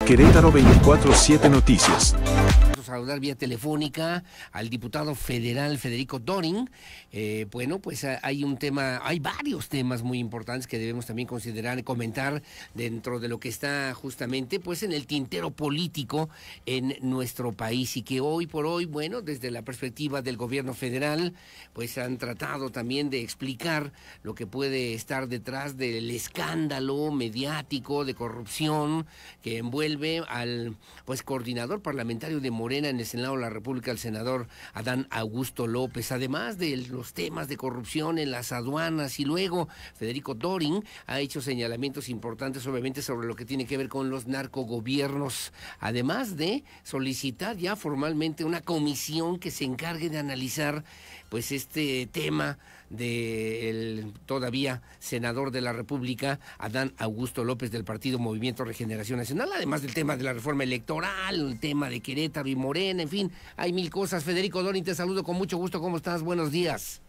Querétaro 24/7 Noticias. Saludar vía telefónica al diputado federal Federico Dorin. Bueno, pues hay varios temas muy importantes que debemos también considerar y comentar dentro de lo que está justamente pues en el tintero político en nuestro país y que hoy por hoy, bueno, desde la perspectiva del gobierno federal, pues han tratado también de explicar lo que puede estar detrás del escándalo mediático de corrupción que envuelve al pues coordinador parlamentario de Morena en el Senado de la República, el senador Adán Augusto López, además de los temas de corrupción en las aduanas. Y luego Federico Dorin ha hecho señalamientos importantes obviamente sobre lo que tiene que ver con los narcogobiernos, además de solicitar ya formalmente una comisión que se encargue de analizar pues este tema del todavía senador de la República, Adán Augusto López, del partido Movimiento Regeneración Nacional, además del tema de la reforma electoral, el tema de Querétaro y Morena, en fin, hay mil cosas. Federico Dorin, te saludo con mucho gusto, ¿cómo estás? Buenos días.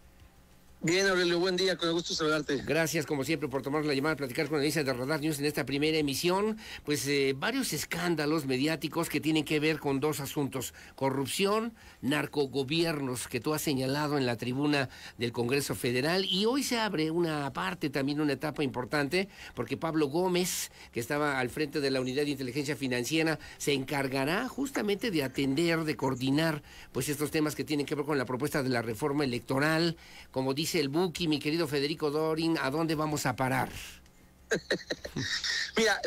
Bien, Aurelio, buen día, con gusto saludarte. Gracias, como siempre, por tomar la llamada, platicar con la audiencia de Radar News en esta primera emisión. Pues varios escándalos mediáticos que tienen que ver con dos asuntos: corrupción, narcogobiernos, que tú has señalado en la tribuna del Congreso Federal. Y hoy se abre una parte, también una etapa importante, porque Pablo Gómez, que estaba al frente de la Unidad de Inteligencia Financiera, se encargará justamente de atender, de coordinar, pues estos temas que tienen que ver con la propuesta de la reforma electoral. Como dice el Buki, mi querido Federico Dorin, ¿a dónde vamos a parar? Mira,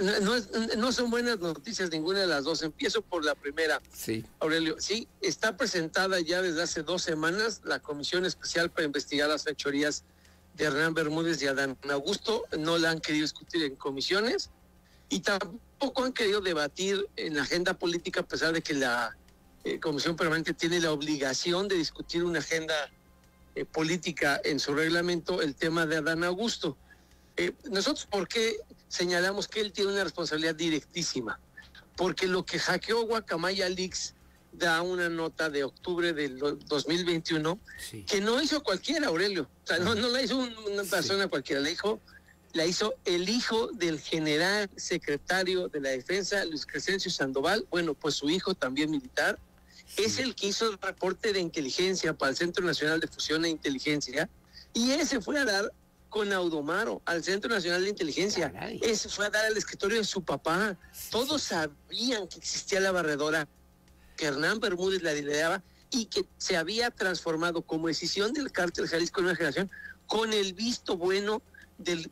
no son buenas noticias ninguna de las dos. Empiezo por la primera. Sí. Aurelio, sí, está presentada ya desde hace 2 semanas la Comisión Especial para investigar las fechorías de Hernán Bermúdez y Adán Augusto. No la han querido discutir en comisiones y tampoco han querido debatir en la agenda política, a pesar de que la Comisión Permanente tiene la obligación de discutir una agenda política en su reglamento, el tema de Adán Augusto. Nosotros, ¿por qué señalamos que él tiene una responsabilidad directísima? Porque lo que hackeó Guacamaya Leaks da una nota de octubre del 2021, sí, que no hizo cualquiera, Aurelio. O sea, no la hizo una persona, sí, cualquiera, la hizo el hijo del general secretario de la Defensa, Luis Crescencio Sandoval, bueno, pues su hijo también militar. Sí. Es el que hizo el reporte de inteligencia para el Centro Nacional de Fusión e Inteligencia, y ese fue a dar con Audomaro al Centro Nacional de Inteligencia. Caray. Ese fue a dar al escritorio de su papá. Sí. Todos sabían que existía la barredora, que Hernán Bermúdez la lideraba y que se había transformado como decisión del cártel Jalisco Nueva Generación con el visto bueno del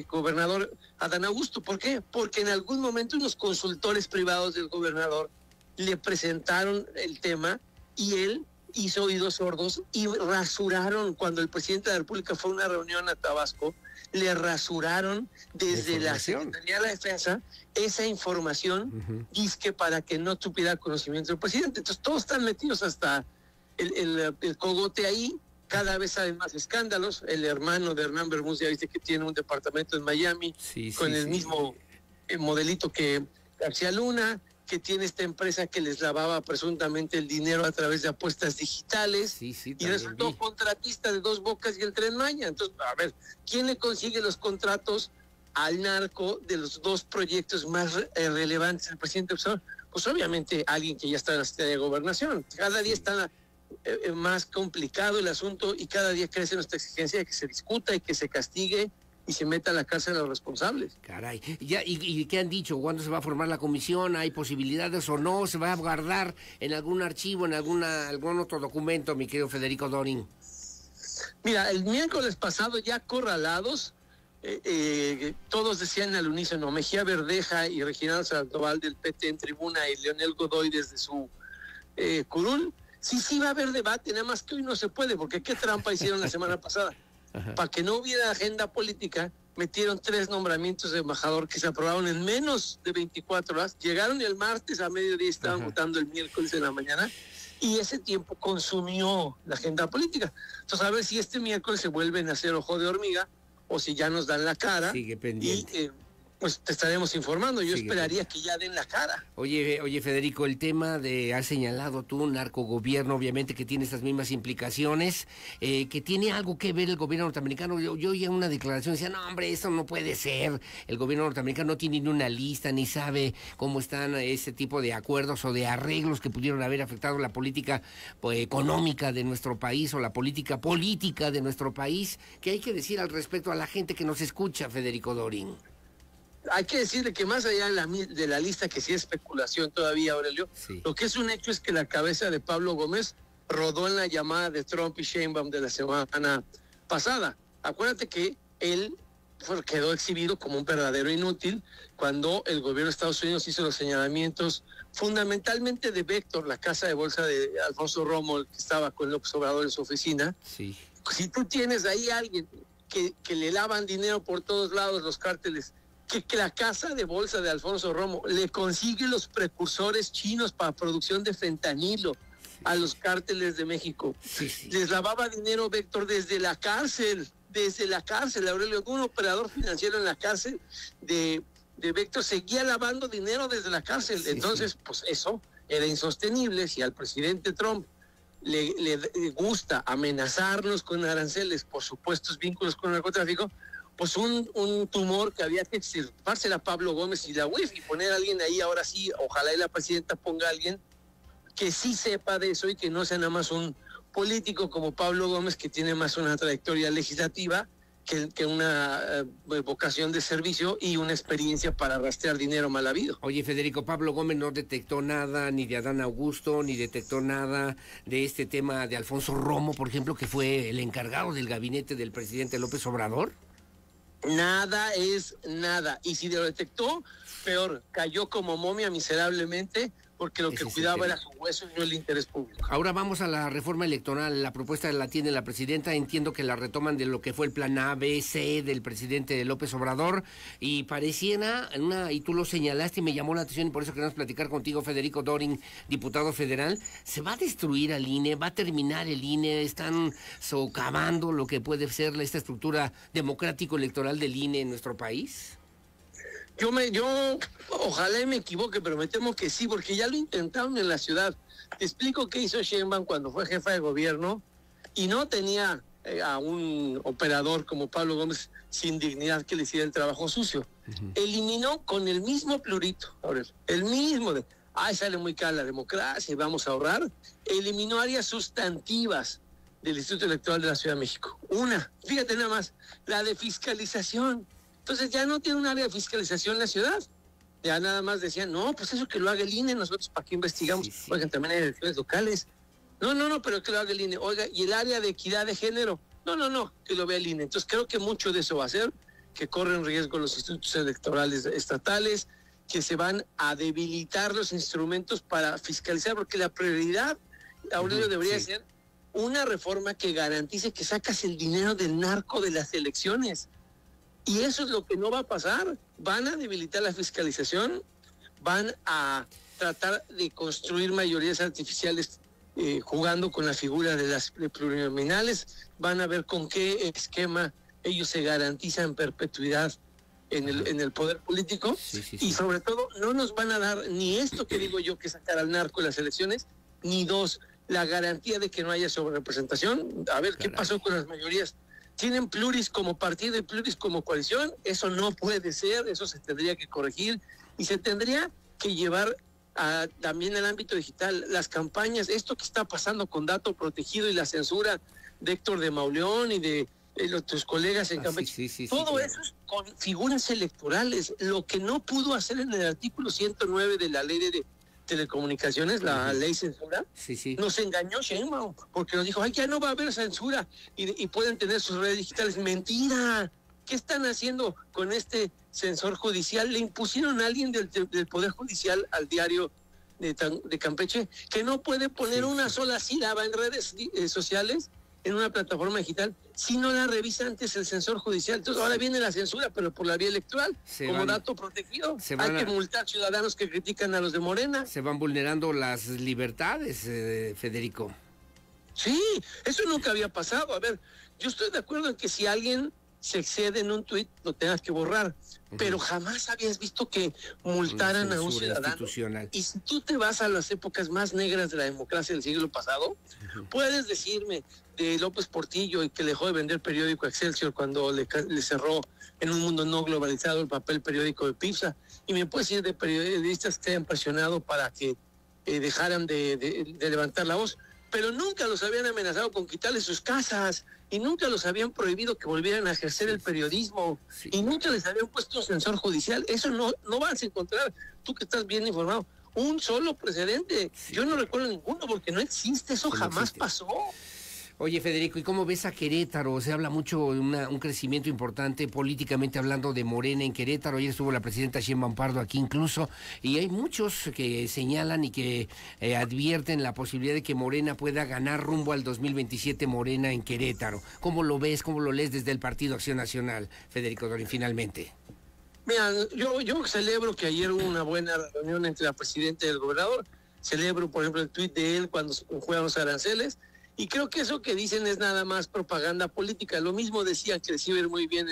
gobernador Adán Augusto. ¿Por qué? Porque en algún momento unos consultores privados del gobernador le presentaron el tema y él hizo oídos sordos y rasuraron. Cuando el presidente de la República fue a una reunión a Tabasco, le rasuraron desde la Secretaría de la Defensa esa información, dizque para que no tuviera conocimiento del presidente. Entonces todos están metidos hasta el cogote ahí. Cada vez hay más escándalos. El hermano de Hernán Bermúdez, ya viste que tiene un departamento en Miami, sí, con el mismo modelito que García Luna, que tiene esta empresa que les lavaba presuntamente el dinero a través de apuestas digitales, y resultó contratista de Dos Bocas y el Tren Maya. Entonces, a ver, ¿quién le consigue los contratos al narco de los dos proyectos más relevantes del presidente Obrador? Pues obviamente alguien que ya está en la Secretaría de Gobernación. Cada día está más complicado el asunto y cada día crece nuestra exigencia de que se discuta y que se castigue y se meta a la cárcel a los responsables. Caray, ¿y qué han dicho? ¿Cuándo se va a formar la comisión? ¿Hay posibilidades o no? ¿Se va a guardar en algún archivo, en algún otro documento, mi querido Federico Dorin? Mira, el miércoles pasado, ya acorralados, todos decían al unísono, Mejía Verdeja y Reginaldo Sandoval del PT en tribuna y Leonel Godoy desde su curul, sí va a haber debate, nada más que hoy no se puede, porque qué trampa hicieron la semana pasada. Para que no hubiera agenda política, metieron 3 nombramientos de embajador que se aprobaron en menos de 24 horas. Llegaron el martes a mediodía y estaban votando el miércoles en la mañana, y ese tiempo consumió la agenda política. Entonces, a ver si este miércoles se vuelven a hacer ojo de hormiga o si ya nos dan la cara. Sigue pendiente. pues te estaremos informando. Yo Sí, esperaría que ya den la cara. Oye, Federico, el tema has señalado tú, narcogobierno, obviamente que tiene estas mismas implicaciones, que tiene algo que ver el gobierno norteamericano. Yo oí en una declaración, decía, no, hombre, eso no puede ser. El gobierno norteamericano no tiene ni una lista, ni sabe cómo están ese tipo de acuerdos o de arreglos que pudieron haber afectado la política económica de nuestro país o la política de nuestro país. ¿Qué hay que decir al respecto a la gente que nos escucha, Federico Dorin? Hay que decirle que más allá de la lista, que sí es especulación todavía, Aurelio, Sí. lo que es un hecho es que la cabeza de Pablo Gómez rodó en la llamada de Trump y Sheinbaum de la semana pasada. Acuérdate que él quedó exhibido como un verdadero inútil cuando el gobierno de Estados Unidos hizo los señalamientos fundamentalmente de Vector, la casa de bolsa de Alfonso Romo, el que estaba con López Obrador en su oficina. Sí. Si tú tienes ahí a alguien que le lavan dinero por todos lados, los cárteles, que la casa de bolsa de Alfonso Romo le consigue los precursores chinos para producción de fentanilo a los cárteles de México. Sí, sí. Les lavaba dinero Vector desde la cárcel, Aurelio. Un operador financiero en la cárcel de Vector seguía lavando dinero desde la cárcel. Sí, entonces, sí. pues eso era insostenible. Si al presidente Trump le gusta amenazarnos con aranceles por supuestos vínculos con el narcotráfico, pues un tumor que había que extirpársela a Pablo Gómez y la UIF y poner a alguien ahí. Ahora sí, ojalá y la presidenta ponga a alguien que sí sepa de eso y que no sea nada más un político como Pablo Gómez, que tiene más una trayectoria legislativa que una vocación de servicio y una experiencia para rastrear dinero mal habido. Oye, Federico, Pablo Gómez no detectó nada ni de Adán Augusto, ni detectó nada de este tema de Alfonso Romo, por ejemplo, que fue el encargado del gabinete del presidente López Obrador. Nada es nada. Y si lo detectó, peor, cayó como momia miserablemente, porque lo que cuidaba era su hueso y no el interés público. Ahora vamos a la reforma electoral. La propuesta la tiene la presidenta. Entiendo que la retoman de lo que fue el plan A, B, C del presidente López Obrador. Y pareciera, y tú lo señalaste y me llamó la atención, y por eso queremos platicar contigo, Federico Dorin, diputado federal. ¿Se va a destruir al INE? ¿Va a terminar el INE? ¿Están socavando lo que puede ser esta estructura democrático-electoral del INE en nuestro país? Yo ojalá y me equivoque, pero me temo que sí, porque ya lo intentaron en la ciudad. Te explico qué hizo Sheinbaum cuando fue jefa de gobierno y no tenía a un operador como Pablo Gómez sin dignidad que le hiciera el trabajo sucio. Eliminó con el mismo plurito, el mismo sale muy cara la democracia y vamos a ahorrar. Eliminó áreas sustantivas del Instituto Electoral de la Ciudad de México. Fíjate nada más, la de fiscalización. Entonces ya no tiene un área de fiscalización en la ciudad. Ya nada más decían, no, pues eso que lo haga el INE, nosotros para qué investigamos. Sí. Oigan, también hay elecciones locales. No, pero que lo haga el INE. Oiga, y el área de equidad de género. No, que lo vea el INE. Entonces creo que mucho de eso va a ser, que corren riesgo los institutos electorales estatales, que se van a debilitar los instrumentos para fiscalizar, porque la prioridad, Aurelio, debería ser una reforma que garantice que sacas el dinero del narco de las elecciones. Y eso es lo que no va a pasar. Van a debilitar la fiscalización, van a tratar de construir mayorías artificiales jugando con la figura de las plurinominales, van a ver con qué esquema ellos se garantizan perpetuidad en el poder político, y sobre todo no nos van a dar ni esto que digo yo, que sacar al narco de las elecciones, ni la garantía de que no haya sobrerepresentación. A ver qué pasó con las mayorías. Tienen pluris como partido y pluris como coalición. Eso no puede ser, eso se tendría que corregir y se tendría que llevar también al ámbito digital. Las campañas, esto que está pasando con dato protegido y la censura de Héctor de Mauleón y de tus colegas en Campeche, todo eso es con figuras electorales. Lo que no pudo hacer en el artículo 109 de la ley de telecomunicaciones, la ley censura, nos engañó Sheinbaum, porque nos dijo, ya no va a haber censura y pueden tener sus redes digitales. Mentira. ¿Qué están haciendo con este censor judicial? Le impusieron a alguien del Poder Judicial al diario de Campeche que no puede poner una sola sílaba en redes sociales, en una plataforma digital, si no la revisa antes el censor judicial. Entonces ahora viene la censura, pero por la vía electoral, dato protegido. Hay que multar ciudadanos que critican a los de Morena. Se van vulnerando las libertades, Federico. Sí, eso nunca había pasado. A ver, yo estoy de acuerdo en que si alguien se excede en un tuit, lo tengas que borrar. Pero jamás habías visto que multaran a un ciudadano. Y si tú te vas a las épocas más negras de la democracia del siglo pasado, puedes decirme de López Portillo y que dejó de vender periódico Excelsior cuando le cerró en un mundo no globalizado el papel periódico de Pizza, y me puedes decir de periodistas que hayan presionado para que dejaran de levantar la voz, pero nunca los habían amenazado con quitarles sus casas, y nunca los habían prohibido que volvieran a ejercer el periodismo, y nunca les habían puesto un censor judicial. Eso no vas a encontrar, tú que estás bien informado, un solo precedente. Yo no recuerdo ninguno, porque no existe, eso jamás pasó. Oye, Federico, ¿y cómo ves a Querétaro? Se habla mucho de un crecimiento importante políticamente hablando de Morena en Querétaro. Ayer estuvo la presidenta Sheinbaum Pardo aquí incluso, y hay muchos que señalan y que advierten la posibilidad de que Morena pueda ganar rumbo al 2027 Morena en Querétaro. ¿Cómo lo ves, cómo lo lees desde el Partido Acción Nacional, Federico Dorin, finalmente? Mira, yo celebro que ayer hubo una buena reunión entre la presidenta y el gobernador. Celebro, por ejemplo, el tuit de él cuando juegan los aranceles. Y creo que eso que dicen es nada más propaganda política. Lo mismo decían que les iba a ir muy bien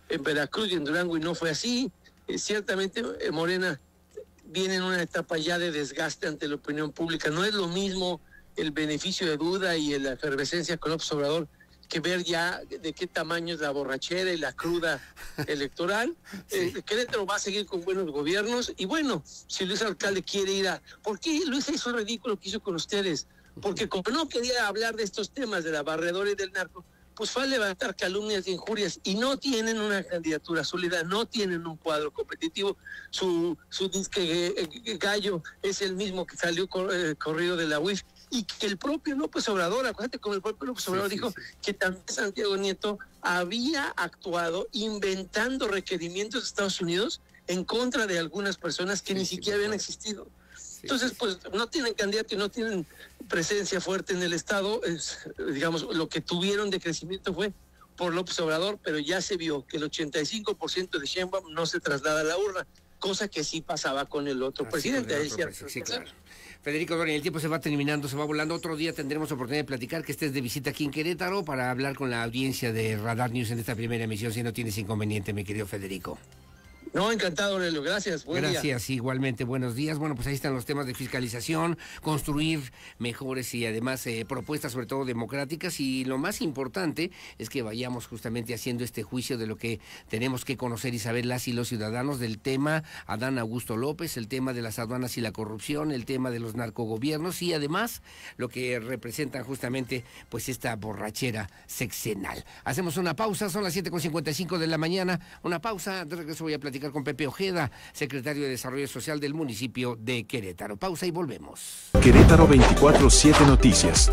en Veracruz y en Durango, y no fue así. Ciertamente Morena viene en una etapa ya de desgaste ante la opinión pública. No es lo mismo el beneficio de duda y la efervescencia con López Obrador que ver ya de qué tamaño es la borrachera y la cruda electoral. Querétaro va a seguir con buenos gobiernos. Y bueno, si Luis Alcalde quiere ir a... ¿Por qué Luis hizo el ridículo que hizo con ustedes? Porque como no quería hablar de estos temas de la barredora y del narco, pues fue a levantar calumnias e injurias, y no tienen una candidatura sólida, no tienen un cuadro competitivo. Su disque gallo es el mismo que salió corrido de la UIF, y que el propio López Obrador, acuérdate como el propio López Obrador dijo que también Santiago Nieto había actuado inventando requerimientos de Estados Unidos en contra de algunas personas que ni siquiera habían existido. Entonces, pues no tienen candidato y no tienen presencia fuerte en el Estado. Digamos, lo que tuvieron de crecimiento fue por López Obrador, pero ya se vio que el 85% de Sheinbaum no se traslada a la urna, cosa que sí pasaba con el otro presidente. Sí, claro. Federico Dorin, el tiempo se va terminando, se va volando. Otro día tendremos oportunidad de platicar, que estés de visita aquí en Querétaro para hablar con la audiencia de Radar News en esta primera emisión, si no tienes inconveniente, mi querido Federico. No, encantado, Aurelio. Gracias. Gracias, día. Igualmente. Buenos días. Bueno, pues ahí están los temas de fiscalización, construir mejores y además propuestas, sobre todo democráticas. Y lo más importante es que vayamos justamente haciendo este juicio de lo que tenemos que conocer y saber las y los ciudadanos del tema Adán Augusto López, el tema de las aduanas y la corrupción, el tema de los narcogobiernos y además lo que representan justamente pues esta borrachera sexenal. Hacemos una pausa, son las 7:55 de la mañana. Una pausa, de regreso voy a platicar con Pepe Ojeda, secretario de Desarrollo Social del municipio de Querétaro. Pausa y volvemos. Querétaro 24/7 Noticias.